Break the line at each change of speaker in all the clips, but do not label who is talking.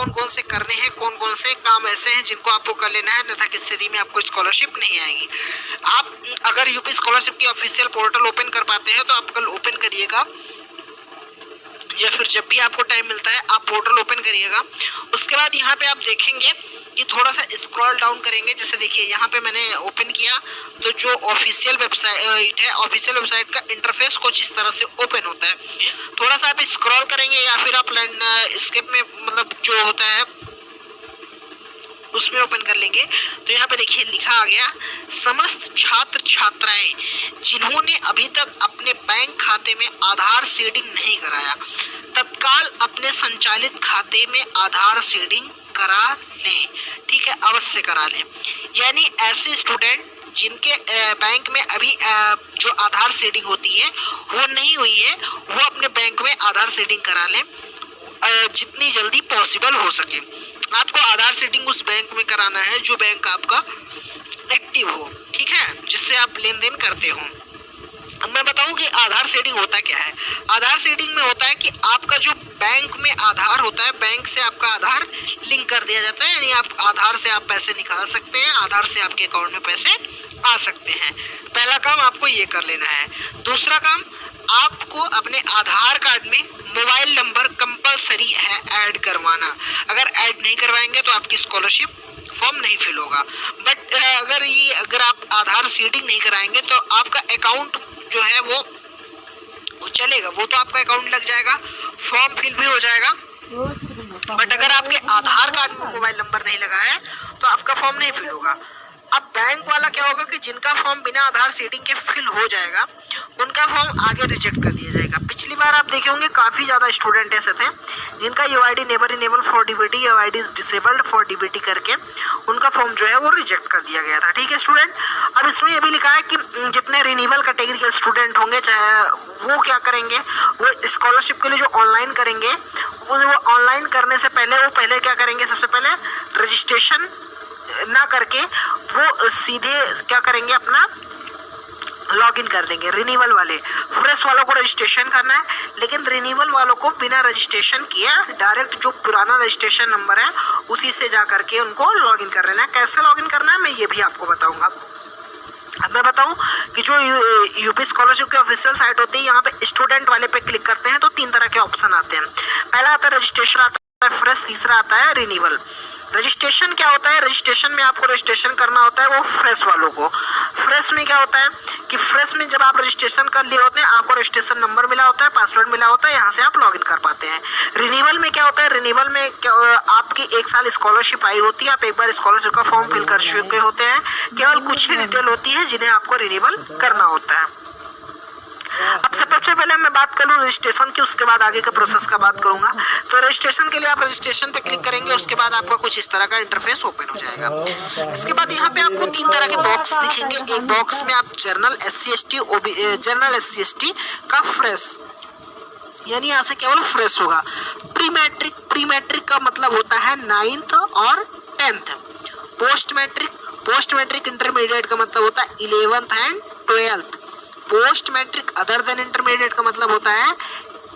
कौन कौन से करने हैं, कौन कौन से काम ऐसे हैं जिनको आपको कर लेना है, तथा किस स्थिति में आपको स्कॉलरशिप नहीं आएगी। आप अगर यूपी स्कॉलरशिप की ऑफिशियल पोर्टल ओपन कर पाते हैं तो आप कल ओपन करिएगा, या फिर जब भी आपको टाइम मिलता है आप पोर्टल ओपन करिएगा। उसके बाद यहाँ पे आप देखेंगे कि थोड़ा सा स्क्रॉल डाउन करेंगे, जैसे देखिए यहाँ पे मैंने ओपन किया तो जो ऑफिशियल वेबसाइट है, ऑफिशियल वेबसाइट का इंटरफेस कुछ इस तरह से ओपन होता है। थोड़ा सा आप स्क्रॉल करेंगे या फिर आप स्किप में मतलब जो होता है उसमें ओपन कर लेंगे तो यहाँ पे देखिए लिखा आ गया, समस्त छात्र छात्राएं जिन्होंने अभी तक अपने बैंक खाते में आधार सीडिंग नहीं कराया, तत्काल अपने संचालित खाते में आधार सीडिंग करा लें। ठीक है, अवश्य करा लें। यानी ऐसे स्टूडेंट जिनके बैंक में अभी जो आधार सीडिंग होती है वो नहीं हुई है, वो अपने बैंक में आधार सीडिंग करा लें जितनी जल्दी पॉसिबल हो सके। आपको आधार सीडिंग उस बैंक में कराना है जो बैंक आपका एक्टिव हो, ठीक है, जिससे आप लेन देन करते हो। अब मैं बताऊं कि आधार सीडिंग होता क्या है। आधार सीडिंग में होता है कि आपका जो बैंक में आधार होता है, बैंक से आपका आधार लिंक कर दिया जाता है, यानी आप आधार से आप पैसे निकाल सकते हैं, आधार से आपके अकाउंट में पैसे आ सकते हैं। पहला काम आपको ये कर लेना है। दूसरा काम, आपको अपने आधार कार्ड में मोबाइल नंबर कंपलसरी है ऐड करवाना। अगर ऐड नहीं करवाएंगे तो आपकी स्कॉलरशिप फॉर्म नहीं फिल होगा। बट अगर आप आधार सीडिंग नहीं कराएंगे तो आपका अकाउंट जो है वो चलेगा, वो तो आपका अकाउंट लग जाएगा, फॉर्म फिल भी हो जाएगा। बट अगर आपके आधार कार्ड में मोबाइल नंबर नहीं लगा है तो आपका फॉर्म नहीं फिल होगा। अब बैंक वाला क्या होगा कि जिनका फॉर्म बिना आधार सीडिंग के फिल हो जाएगा उनका फॉर्म आगे रिजेक्ट कर दिया जाएगा। पिछली बार आप देखे होंगे काफ़ी ज़्यादा स्टूडेंट ऐसे थे जिनका UID never enable for DBT, UID is disabled for DBT करके उनका फॉर्म जो है वो रिजेक्ट कर दिया गया था। ठीक है स्टूडेंट, अब इसमें ये भी लिखा है कि जितने रिन्यूअल कैटेगरी के स्टूडेंट होंगे चाहे वो क्या करेंगे, वो स्कॉलरशिप के लिए जो ऑनलाइन करेंगे वो ऑनलाइन करने से पहले क्या करेंगे, सबसे पहले रजिस्ट्रेशन ना करके वो सीधे क्या करेंगे, अपना लॉगिन कर लेंगे। रिन्यूअल वाले, फ्रेश वालों को रजिस्ट्रेशन करना है, लेकिन रिन्यूअल वालों को बिना रजिस्ट्रेशन किए डायरेक्ट जो पुराना रजिस्ट्रेशन नंबर है उसी से जा करके उनको लॉगिन कर लेना है। कैसे लॉगिन करना है मैं ये भी आपको बताऊंगा। अब मैं बताऊं कि जो यूपी स्कॉलरशिप की ऑफिशियल साइट होती है, यहाँ पे स्टूडेंट वाले पे क्लिक करते हैं तो 3 तरह के ऑप्शन आते हैं। पहला आता है रजिस्ट्रेशन, आता है फ्रेश, तीसरा आता है रिन्यूअल। रजिस्ट्रेशन क्या होता है, रजिस्ट्रेशन में आपको रजिस्ट्रेशन करना होता है वो फ्रेश वालों को। फ्रेश में क्या होता है कि फ्रेश में जब आप रजिस्ट्रेशन कर लिए होते हैं आपको रजिस्ट्रेशन नंबर मिला होता है, पासवर्ड मिला होता है, यहाँ से आप लॉगिन कर पाते हैं। रिन्यूअल में क्या होता है, रिन्यूअल में आपकी 1 साल स्कॉलरशिप आई होती है, आप एक बार स्कॉलरशिप का फॉर्म फिल कर चुके होते हैं, केवल कुछ ही डिटेल होती है जिन्हें आपको रिन्यूअल करना होता है। अब सबसे पहले मैं बात करूँ रजिस्ट्रेशन की, उसके बाद आगे के प्रोसेस का बात करूंगा। तो रजिस्ट्रेशन के लिए आप रजिस्ट्रेशन पे क्लिक करेंगे, उसके बाद आपका कुछ इस तरह का इंटरफेस ओपन हो जाएगा। इसके बाद यहाँ पे आपको 3 तरह के बॉक्स दिखेंगे। एक बॉक्स में आप जनरल SC ST का फ्रेश, यानी यहाँ से केवल फ्रेश होगा। प्री मैट्रिक का मतलब होता है 9th और 10th। पोस्ट मैट्रिक इंटरमीडिएट का मतलब होता है 11th and 12th। Post matric other than intermediate का मतलब होता है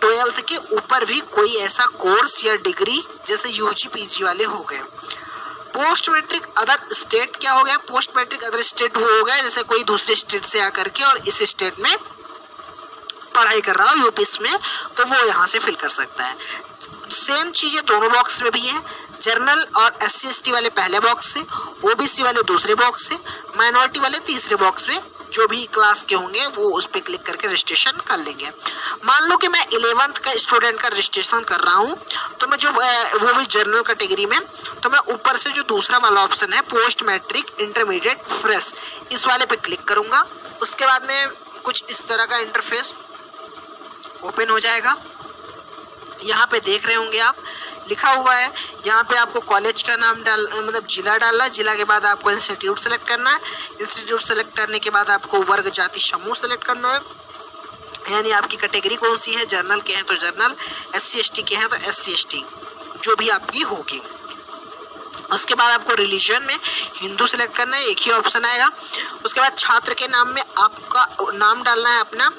12th के ऊपर भी कोई ऐसा कोर्स या डिग्री जैसे यूजी पीजी वाले हो गए। पोस्ट मैट्रिक अदर स्टेट क्या हो गया, पोस्ट मैट्रिक अदर स्टेट हो गया जैसे कोई दूसरे स्टेट से आकर के और इस स्टेट में पढ़ाई कर रहा हो यूपी में, तो वो यहाँ से फिल कर सकता है। सेम चीजें दोनों बॉक्स में भी है। जनरल और SC ST वाले पहले बॉक्स से, OBC वाले दूसरे बॉक्स से, माइनॉरिटी वाले तीसरे बॉक्स में, जो भी क्लास के होंगे वो उस पर क्लिक करके रजिस्ट्रेशन कर लेंगे। मान लो कि मैं 11th का स्टूडेंट का रजिस्ट्रेशन कर रहा हूँ, तो मैं जो वो भी जनरल कैटेगरी में, तो मैं ऊपर से जो दूसरा वाला ऑप्शन है पोस्ट मैट्रिक इंटरमीडिएट फ्रेश, इस वाले पे क्लिक करूँगा। उसके बाद में कुछ इस तरह का इंटरफेस ओपन हो जाएगा। यहाँ पे देख रहे होंगे आप लिखा हुआ है, यहाँ पे आपको कॉलेज का नाम मतलब जिला डालना है, जिला के बाद आपको इंस्टीट्यूट सेलेक्ट करना है, इंस्टीट्यूट सेलेक्ट करने के बाद आपको वर्ग जाति समूह सेलेक्ट करना है, यानी आपकी कैटेगरी कौन सी है, जर्नल के हैं तो जर्नल, SC ST के हैं तो SC ST, जो भी आपकी होगी। उसके बाद आपको रिलीजन में हिंदू सेलेक्ट करना है, एक ही ऑप्शन आएगा। उसके बाद छात्र के नाम में आपका नाम डालना है, अपना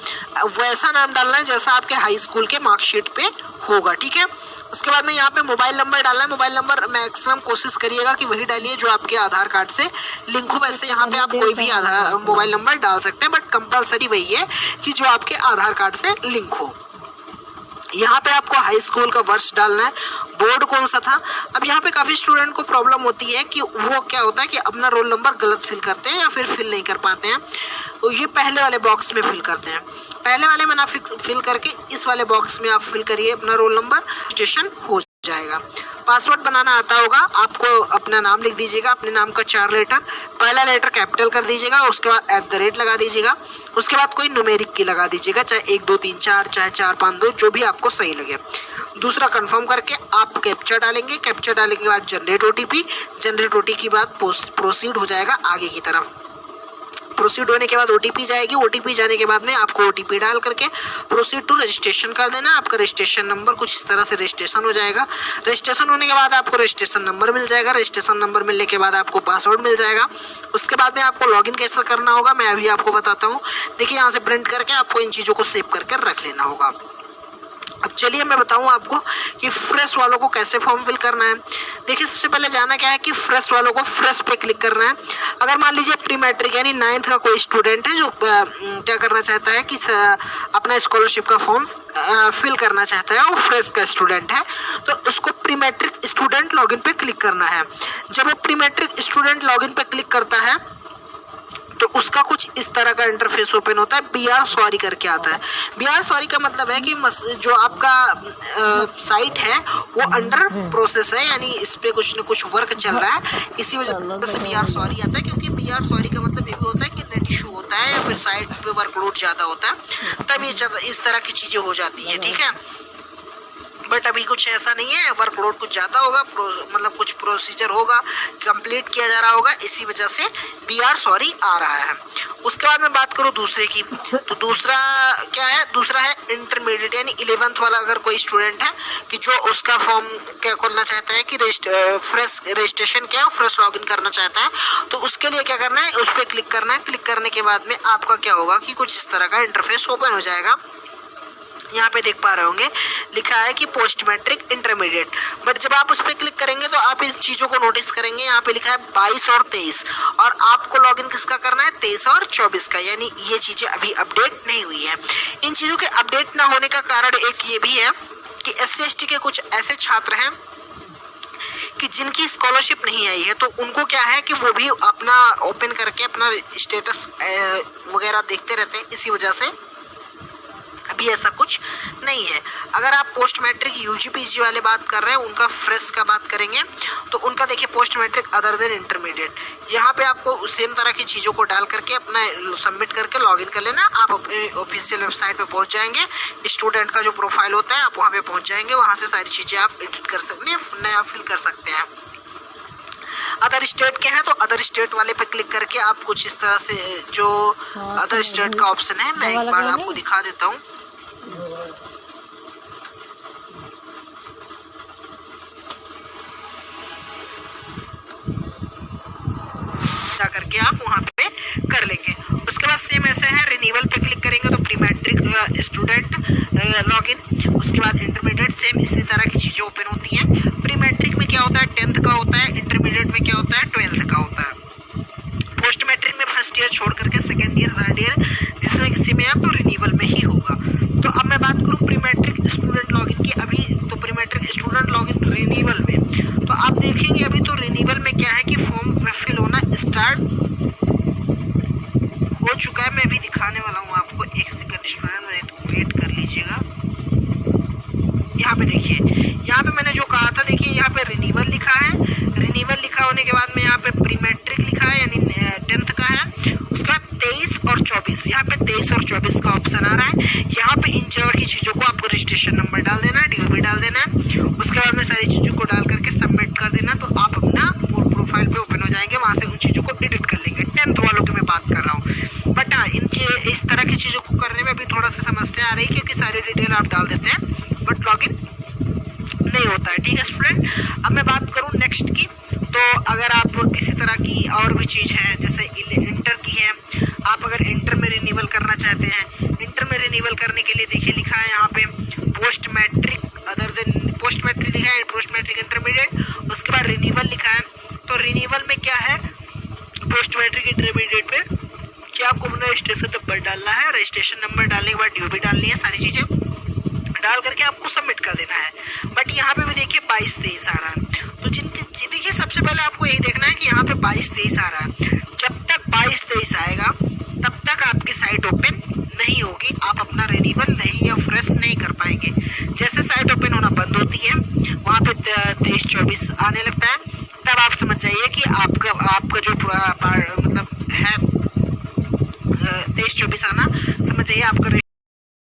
वैसा नाम डालना है जैसा आपके हाई स्कूल के मार्कशीट पे होगा, ठीक है। उसके बाद में यहाँ पे मोबाइल नंबर डालना है। मोबाइल नंबर मैक्सिमम कोशिश करिएगा कि वही डालिए जो आपके आधार कार्ड से लिंक हो। वैसे यहाँ पे आप कोई भी आधार मोबाइल नंबर डाल सकते हैं, बट कंपलसरी वही है कि जो आपके आधार कार्ड से लिंक हो। यहाँ पे आपको हाई स्कूल का वर्ष डालना है, बोर्ड कौन सा था। अब यहाँ पे काफ़ी स्टूडेंट को प्रॉब्लम होती है कि वो क्या होता है कि अपना रोल नंबर गलत फिल करते हैं या फिर फिल नहीं कर पाते हैं, तो ये पहले वाले बॉक्स में फिल करते हैं। पहले वाले में ना फिल करके इस वाले बॉक्स में आप फिल करिए अपना रोल नंबर, रजिस्ट्रेशन हो जाएगा। पासवर्ड बनाना आता होगा आपको, अपना नाम लिख दीजिएगा, अपने नाम का 4 लेटर, पहला लेटर कैपिटल कर दीजिएगा, उसके बाद @ लगा दीजिएगा, उसके बाद कोई न्यूमेरिक की लगा दीजिएगा, चाहे 1 2 3 4, चाहे 4 5 2, जो भी आपको सही लगे। दूसरा कंफर्म करके आप कैप्चा डालेंगे, कैप्चा डालने के बाद जनरेट OTP, जनरेट OTP के बाद प्रोसीड हो जाएगा आगे की तरफ। प्रोसीड होने के बाद OTP जाएगी, OTP जाने के बाद में आपको OTP डाल करके प्रोसीड टू रजिस्ट्रेशन कर देना। आपका रजिस्ट्रेशन नंबर कुछ इस तरह से रजिस्ट्रेशन हो जाएगा। रजिस्ट्रेशन होने के बाद आपको रजिस्ट्रेशन नंबर मिल जाएगा। रजिस्ट्रेशन नंबर मिलने के बाद आपको पासवर्ड मिल जाएगा। उसके बाद में आपको लॉगिन कैसे करना होगा मैं अभी आपको बताता हूँ। देखिए यहाँ से प्रिंट करके आपको इन चीज़ों को सेव करके रख लेना होगा। अब चलिए मैं बताऊं आपको कि फ्रेश वालों को कैसे फॉर्म फिल करना है। देखिए सबसे पहले जाना क्या है कि फ्रेश वालों को फ्रेश पे क्लिक करना है। अगर मान लीजिए प्री मैट्रिक यानी 9th का कोई स्टूडेंट है जो क्या करना चाहता है कि अपना स्कॉलरशिप का फॉर्म फिल करना चाहता है, वो फ्रेश का स्टूडेंट है, तो उसको प्री मैट्रिक स्टूडेंट लॉगिन पे क्लिक करना है। जब वो प्री मैट्रिक स्टूडेंट लॉगिन पे क्लिक करता है तो उसका कुछ इस तरह का इंटरफेस ओपन होता है। BR सॉरी करके आता है। BR सॉरी का मतलब है कि जो आपका साइट है वो अंडर प्रोसेस है, यानी इस पे कुछ न कुछ वर्क चल रहा है, इसी वजह से BR सॉरी आता है। क्योंकि BR सॉरी का मतलब ये भी होता है कि नेट इशू होता है या फिर साइट पे वर्कलोड ज़्यादा होता है, तब ये इस तरह की चीज़ें हो जाती हैं, ठीक है। बट अभी कुछ ऐसा नहीं है, वर्कलोड कुछ ज़्यादा होगा, मतलब कुछ प्रोसीजर होगा, कंप्लीट किया जा रहा होगा, इसी वजह से BR सॉरी आ रहा है। उसके बाद मैं बात करूँ दूसरे की, तो दूसरा क्या है, दूसरा है इंटरमीडिएट यानी 11th वाला अगर कोई स्टूडेंट है कि जो उसका फॉर्म क्या खोलना चाहता है कि फ्रेश रजिस्ट्रेशन क्या फ्रेश लॉगिन करना चाहता है, तो उसके लिए क्या करना है, उस पर क्लिक करना है। क्लिक करने के बाद में आपका क्या होगा कि कुछ इस तरह का इंटरफेस ओपन हो जाएगा। यहाँ पे देख पा रहे होंगे लिखा है कि पोस्ट मैट्रिक इंटरमीडिएट, बट जब आप उस पर क्लिक करेंगे तो आप इस चीज़ों को नोटिस करेंगे। यहाँ पे लिखा है 22 और 23, और आपको लॉगिन किसका करना है, 23 और 24 का, यानी ये चीज़ें अभी अपडेट नहीं हुई है। इन चीज़ों के अपडेट ना होने का कारण एक ये भी है कि SC ST के कुछ ऐसे छात्र हैं कि जिनकी स्कॉलरशिप नहीं आई है, तो उनको क्या है कि वो भी अपना ओपन करके अपना स्टेटस वगैरह देखते रहते हैं, इसी वजह से अभी ऐसा कुछ नहीं है। अगर आप पोस्ट मैट्रिक UG PG वाले बात कर रहे हैं, उनका फ्रेश का बात करेंगे तो उनका देखिए post matric other than intermediate, यहाँ पे आपको सेम तरह की चीज़ों को डाल करके अपना सबमिट करके लॉगिन कर लेना। आप अपनी ऑफिशियल वेबसाइट पे पहुँच जाएंगे, स्टूडेंट का जो प्रोफाइल होता है आप वहाँ पे पहुँच जाएंगे, वहाँ से सारी चीज़ें आप एडिट कर सकते हैं, नया फिल कर सकते हैं। अदर स्टेट के हैं तो अदर स्टेट वाले पे क्लिक करके आप कुछ इस तरह से जो अदर स्टेट का ऑप्शन है मैं एक बार आपको दिखा देता हूँ। जा करके आप वहाँ पे कर लेंगे। उसके बाद सेम ऐसे है, रिन्यूअल पे क्लिक करेंगे तो प्री मैट्रिक स्टूडेंट लॉगिन, उसके बाद इंटरमीडिएट सेम इसी तरह की चीज़ें ओपन होती हैं। प्री मैट्रिक में क्या होता है, 10th का होता है, इंटरमीडिएट में क्या होता है, 12th का होता है। पोस्ट मैट्रिक में फर्स्ट ईयर छोड़ करके सेकेंड ईयर थर्ड ईयर जिसमें किसी में है तो रिन्यूअल में ही होगा। तो अब मैं बात करूँ प्री मैट्रिक स्टूडेंट लॉगिन की, अभी तो pre matric student login renewal में, तो आप देखेंगे अभी तो रिन्यूअल में क्या है कि फॉर्म फिल होना स्टार्ट हो चुका है। मैं अभी दिखाने वाला हूँ आपको, एक सेकंड स्टूडेंट वेट कर लीजिएगा। यहाँ पे देखिए, यहाँ पे मैंने जो कहा था, देखिए यहाँ पे रिन्यूअल लिखा है, रिन्यूअल लिखा होने के बाद में यहाँ पे प्री मैट्रिक लिखा है यानी 10th का है। उसके बाद 23 और 24, यहाँ पे 23 और 24 का ऑप्शन आ रहा है। यहाँ पे इन जगह की चीज़ों को आपको रजिस्ट्रेशन नंबर डाल देना है, DOB डाल देना है, उसके बाद में सारी चीज़ों को डाल करके सबमिट कर देना, तो आप अपना प्रोफाइल पे ओपन हो जाएंगे, वहाँ से उन चीज़ों को एडिट कर लेंगे। 10th वालों की मैं बात कर रहा हूँ, बट हाँ इस तरह की चीज़ों को करने में भी थोड़ा सा समस्या आ रही है क्योंकि सारी डिटेल आप डाल देते हैं बट लॉगिन नहीं होता है, ठीक है स्टूडेंट। अब मैं बात करूँ नेक्स्ट की, तो अगर आप किसी तरह की और भी चीज़ है जैसे इंटर की है, आप अगर इंटर में रिन्यूअल करना चाहते हैं, इंटर में रिन्यूअल करने के लिए देखिए लिखा है यहाँ पे post matric other than post matric लिखा है, पोस्ट मैट्रिक इंटरमीडिएट, उसके बाद रिन्यूअल लिखा है। तो रिन्यूअल में क्या है, पोस्ट मैट्रिक इंटरमीडिएट में क्या आपको अपना रजिस्ट्रेशन नंबर डालना है, रजिस्ट्रेशन नंबर डालने के बाद ड्यू डालनी है, सारी चीज़ें डाल करके आपको सबमिट कर देना है। बट यहाँ पे भी देखिए 22-23 आ रहा है, तो देखिए सबसे पहले आपको यही देखना है कि यहाँ पे 22-23 आ रहा है। जब तक 22-23 आएगा तब तक आपकी साइट ओपन नहीं होगी, आप अपना रिन्यूअल नहीं या फ्रेश नहीं कर पाएंगे। जैसे साइट ओपन होना बंद होती है वहाँ पे 23-24 आने लगता है, तब आप समझ जाइए कि आपका जो मतलब है 23-24 आना, समझ जाइए आपका